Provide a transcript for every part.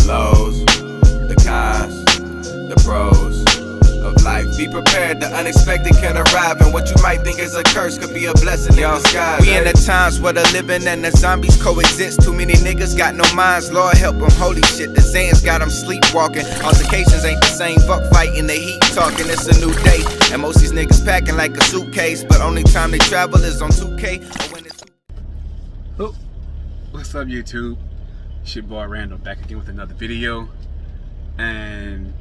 lows, the cons, the pros of life. Be prepared, the unexpected can arrive, and what you might think is a curse could be a blessing in disguise. We in the times where the living and the zombies coexist. Too many niggas got no minds, Lord help them. Holy shit, the Zans got them sleepwalking. Altercations ain't the same, fuck fighting, the heat talking. It's a new day, and most these niggas packing like a suitcase, but only time they travel is on 2K or when it's... Oh, what's up YouTube? It's your boy Randall back again with another video, and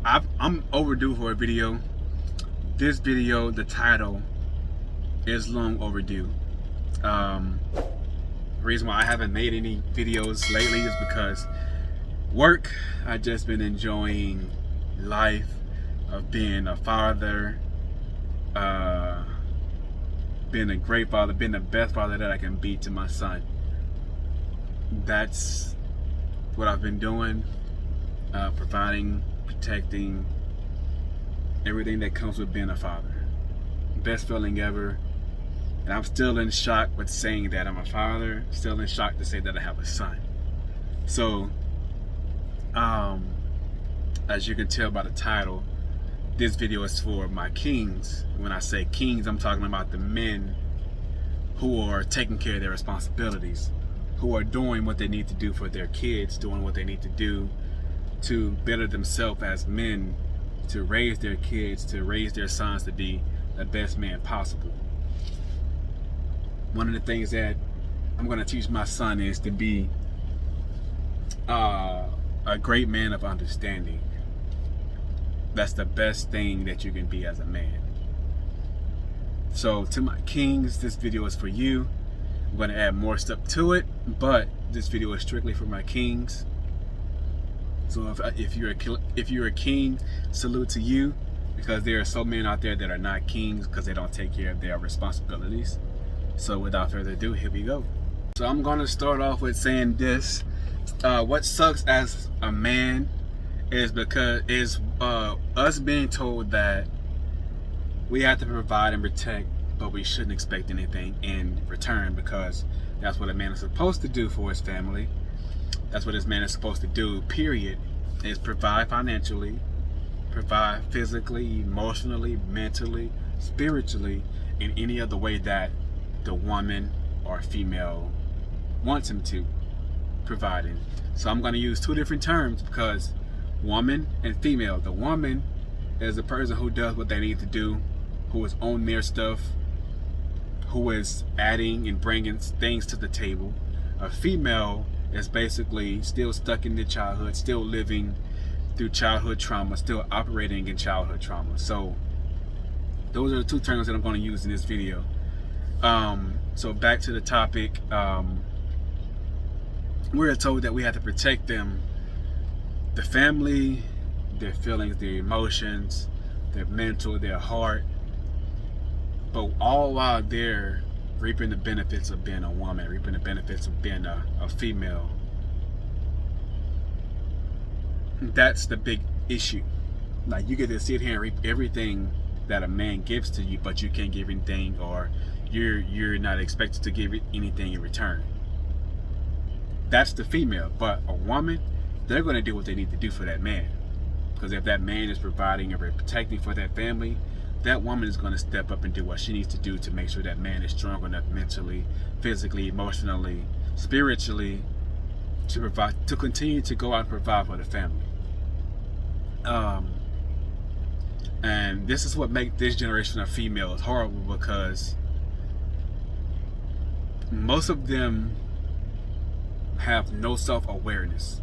I'm overdue for a video. This video, the title is long overdue. The reason why I haven't made any videos lately is because work. I've just been enjoying life of being a father, being a great father, being the best father that I can be to my son. That's what I've been doing, providing, protecting, everything that comes with being a father. Best feeling ever. And I'm still in shock with saying that I'm a father, still in shock to say that I have a son. So, as you can tell by the title, this video is for my kings. When I say kings, I'm talking about the men who are taking care of their responsibilities, who are doing what they need to do for their kids, doing what they need to do to better themselves as men, to raise their kids, to raise their sons to be the best man possible. One of the things that I'm going to teach my son is to be a great man of understanding. That's the best thing that you can be as a man. So to my kings, this video is for you. I'm going to add more stuff to it, but this video is strictly for my kings. So if you're a king, salute to you, because there are so many out there that are not kings because they don't take care of their responsibilities. So without further ado, here we go. So I'm going to start off with saying this. What sucks as a man is us being told that we have to provide and protect, but we shouldn't expect anything in return, because that's what a man is supposed to do for his family. That's what this man is supposed to do, period, is provide financially, provide physically, emotionally, mentally, spiritually, in any other way that the woman or female wants him to provide in. So I'm going to use two different terms, because woman and female. The woman is the person who does what they need to do, who is on their stuff, who is adding and bringing things to the table. A female is basically still stuck in their childhood, still living through childhood trauma, still operating in childhood trauma. So those are the two terms that I'm going to use in this video. So back to the topic. We're told that we have to protect them, the family, their feelings, their emotions, their mental, their heart, but all while they're reaping the benefits of being a woman, reaping the benefits of being a female. That's the big issue. Like, you get to sit here and reap everything that a man gives to you, but you can't give anything, or you're not expected to give anything in return. That's the female. But a woman, they're going to do what they need to do for that man, because if that man is providing and protecting for that family, that woman is going to step up and do what she needs to do to make sure that man is strong enough mentally, physically, emotionally, spiritually, to provide, to continue to go out and provide for the family. And this is what makes this generation of females horrible, because most of them have no self-awareness.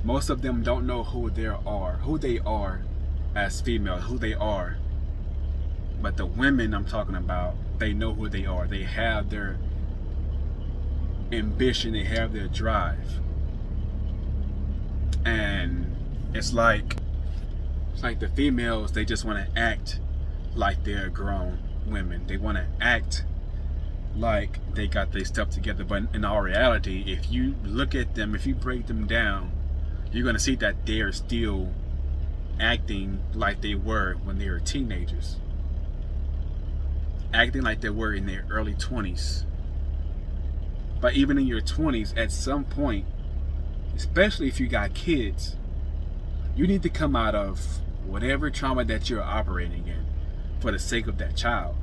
Most of them don't know who they are as females, who they are. But the women I'm talking about, they know who they are. They have their ambition, they have their drive. And it's like the females, they just want to act like they're grown women. They want to act like they got their stuff together. But in all reality, if you look at them, if you break them down, you're going to see that they're still acting like they were when they were teenagers. Acting like they were in their early 20s. But even in your 20s, at some point, especially if you got kids, you need to come out of whatever trauma that you're operating in for the sake of that child.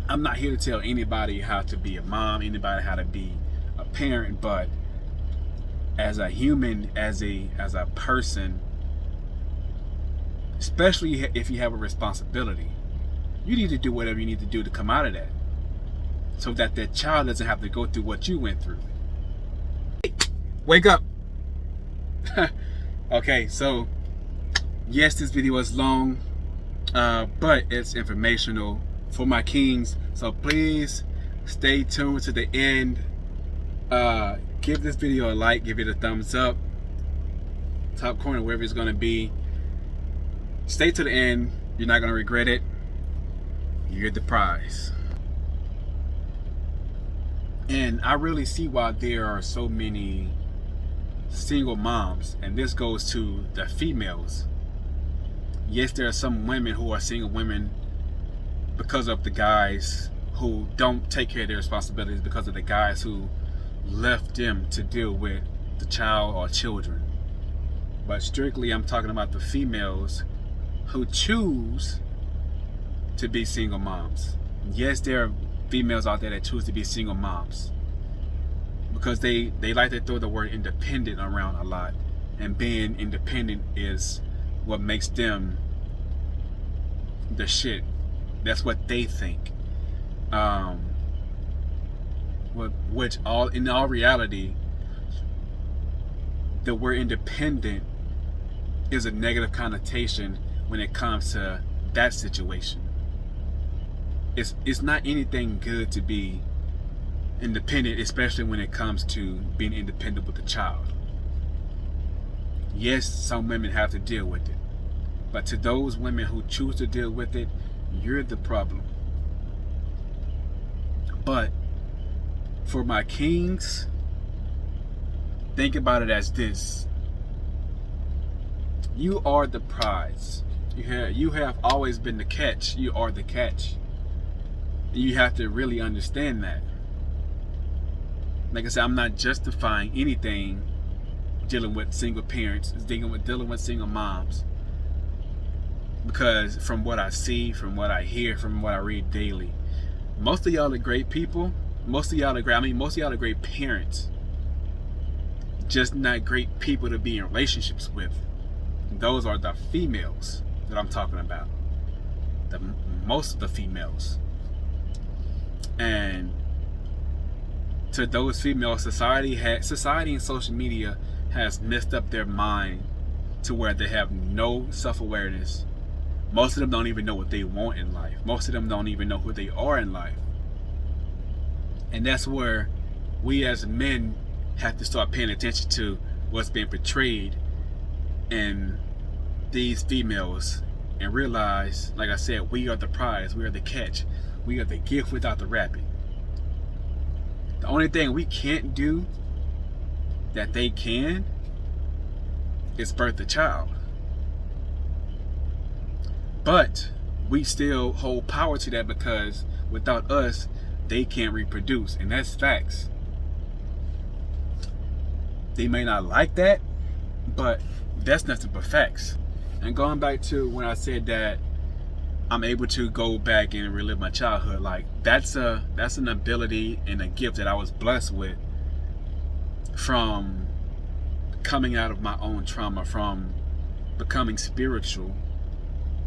I'm not here to tell anybody how to be a mom, anybody how to be a parent, but as a human, as a person, especially if you have a responsibility, you need to do whatever you need to do to come out of that, so that that child doesn't have to go through what you went through. Wake up. Okay, so yes, this video is long, but it's informational for my kings, so please stay tuned to the end. Give this video a like, give it a thumbs up, top corner, wherever it's going to be. Stay to the end, you're not going to regret it. You're the prize. And I really see why there are so many single moms, and this goes to the females. Yes, there are some women who are single women because of the guys who don't take care of their responsibilities, because of the guys who left them to deal with the child or children. But strictly, I'm talking about the females who choose to be single moms. Yes, there are females out there that choose to be single moms because they like to throw the word independent around a lot, and being independent is what makes them the shit. That's what they think. Which in all reality, the word independent is a negative connotation when it comes to that situation. It's not anything good to be independent, especially when it comes to being independent with a child. Yes, some women have to deal with it, but to those women who choose to deal with it, you're the problem. But for my kings, think about it as this: you are the prize. You have always been the catch. You are the catch. You have to really understand that. Like I said, I'm not justifying anything dealing with single parents, dealing with single moms, because from what I see, from what I hear, from what I read daily, most of y'all are great people. Most of y'all are great parents, just not great people to be in relationships with. Those are the females that I'm talking about. Most of the females. And to those females, society and social media has messed up their mind to where they have no self-awareness. Most of them don't even know what they want in life. Most of them don't even know who they are in life. And that's where we as men have to start paying attention to what's being portrayed in these females and realize, like I said, we are the prize, we are the catch, we are the gift without the wrapping. The only thing we can't do that they can is birth a child. But we still hold power to that, because without us, they can't reproduce, and that's facts. They may not like that, but that's nothing but facts. And going back to when I said that I'm able to go back and relive my childhood, like that's an ability and a gift that I was blessed with from coming out of my own trauma, from becoming spiritual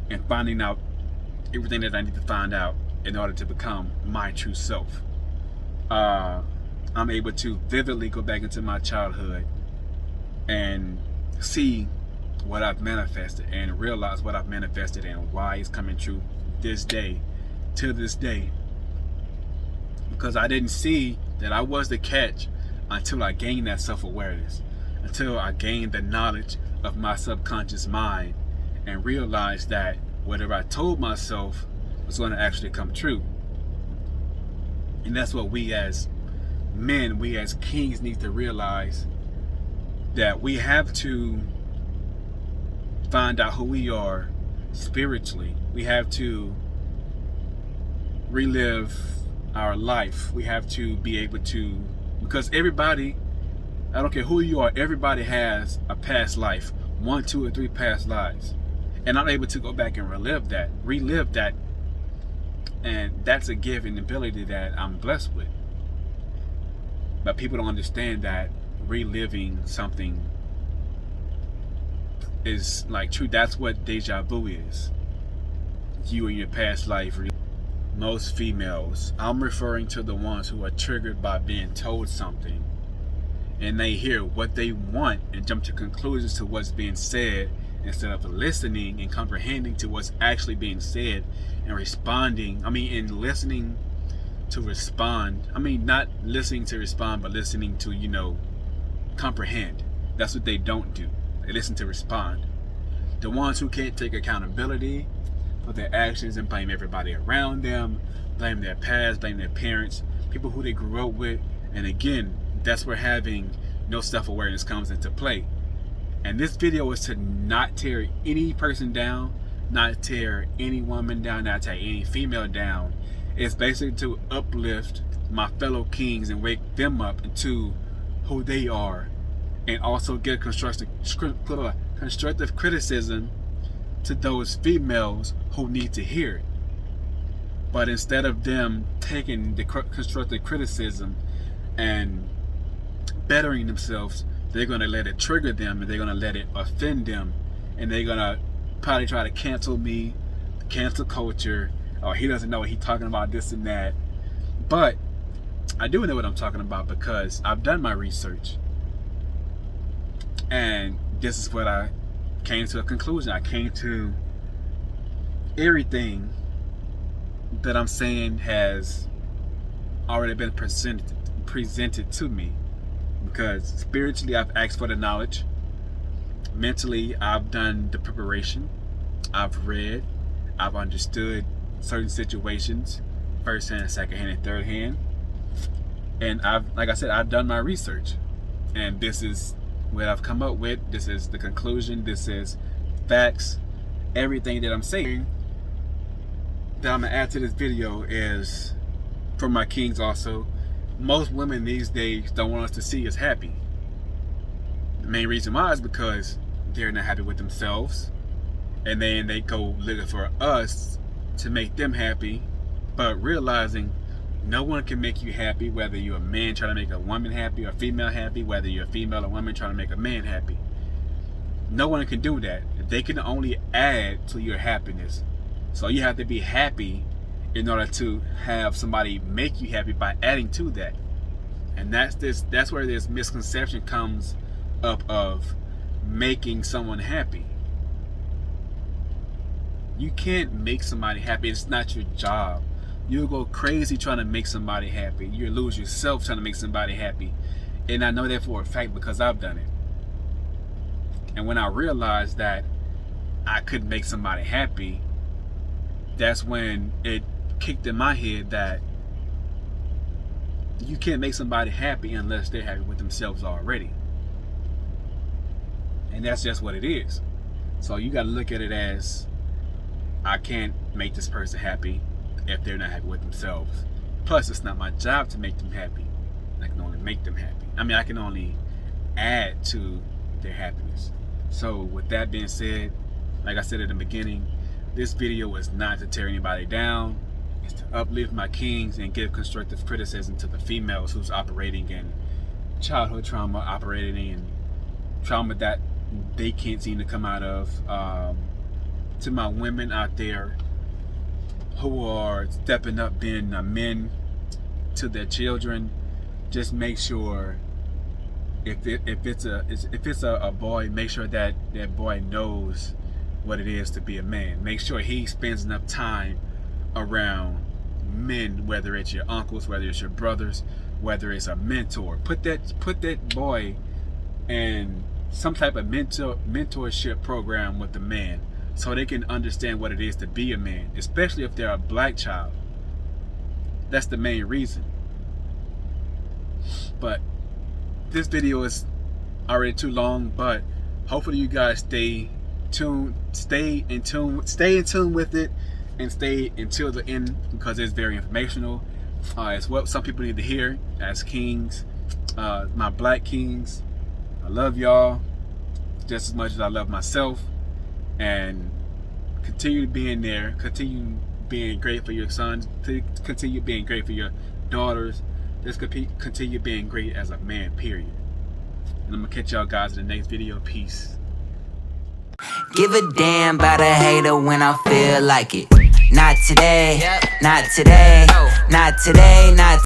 and finding out everything that I need to find out in order to become my true self. I'm able to vividly go back into my childhood and see what I've manifested and realize what I've manifested and why it's coming true this day, to this day. Because I didn't see that I was the catch until I gained that self-awareness, until I gained the knowledge of my subconscious mind and realized that whatever I told myself was going to actually come true. And that's what we as men, we as kings need to realize, that we have to find out who we are spiritually. We have to relive our life. We have to be able to, because everybody I don't care who you are. Everybody has a past life, 1, 2, or 3 past lives, and I'm able to go back and relive that, and that's a gift and ability that I'm blessed with. But people don't understand that reliving something is like true. That's what deja vu is. You in your past life. Most females, I'm referring to the ones who are triggered by being told something, and they hear what they want and jump to conclusions to what's being said instead of listening and comprehending to what's actually being said and responding. And listening to respond. Not listening to respond, but listening to, comprehend. That's what they don't do. They listen to respond. The ones who can't take accountability for their actions and blame everybody around them, blame their past, blame their parents, people who they grew up with. And again, that's where having no self-awareness comes into play. And this video is to not tear any person down, not tear any woman down, not tear any female down. It's basically to uplift my fellow kings and wake them up into who they are, and also give constructive criticism to those females who need to hear it. But instead of them taking the constructive criticism and bettering themselves, they're going to let it trigger them, and they're going to let it offend them, and they're going to probably try to cancel me, cancel culture. Oh, he doesn't know what he's talking about, this and that. But I do know what I'm talking about because I've done my research, and this is what I came to a conclusion. I came to everything that I'm saying has already been presented to me, because spiritually I've asked for the knowledge, mentally I've done the preparation, I've read, I've understood certain situations, first hand, second hand, and third hand, and like I said, I've done my research, and this is what I've come up with. This is the conclusion. This is facts. Everything that I'm saying that I'm gonna add to this video is for my kings also. Most women these days don't want us to see us happy. The main reason why is because they're not happy with themselves, and then they go looking for us to make them happy, but realizing no one can make you happy, whether you're a man trying to make a woman happy or a female happy, whether you're a female or woman trying to make a man happy. No one can do that. They can only add to your happiness. So you have to be happy in order to have somebody make you happy by adding to that. And that's where this misconception comes up of making someone happy. You can't make somebody happy. It's not your job. You'll go crazy trying to make somebody happy. You'll lose yourself trying to make somebody happy. And I know that for a fact because I've done it. And when I realized that I couldn't make somebody happy, that's when it kicked in my head that you can't make somebody happy unless they're happy with themselves already. And that's just what it is. So you got to look at it as, I can't make this person happy if they're not happy with themselves. Plus, it's not my job to make them happy. I can only make them happy. I can only add to their happiness. So with that being said, like I said at the beginning, this video is not to tear anybody down. It's to uplift my kings and give constructive criticism to the females who's operating in childhood trauma, operating in trauma that they can't seem to come out of. To my women out there who are stepping up, being men to their children, just make sure if it's a boy, make sure that that boy knows what it is to be a man. Make sure he spends enough time around men, whether it's your uncles, whether it's your brothers, whether it's a mentor. Put that boy in some type of mentorship program with the man, so they can understand what it is to be a man, especially if they're a black child. That's the main reason. But this video is already too long, but hopefully you guys stay in tune with it, and stay until the end, because it's very informational. It's what some people need to hear as kings my black kings, I love y'all just as much as I love myself, and continue being there, continue being great for your sons, continue being great for your daughters, just continue being great as a man, period. And I'm gonna catch y'all guys in the next video. Peace. Give a damn about a hater when I feel like it. Not today, not today, not today, not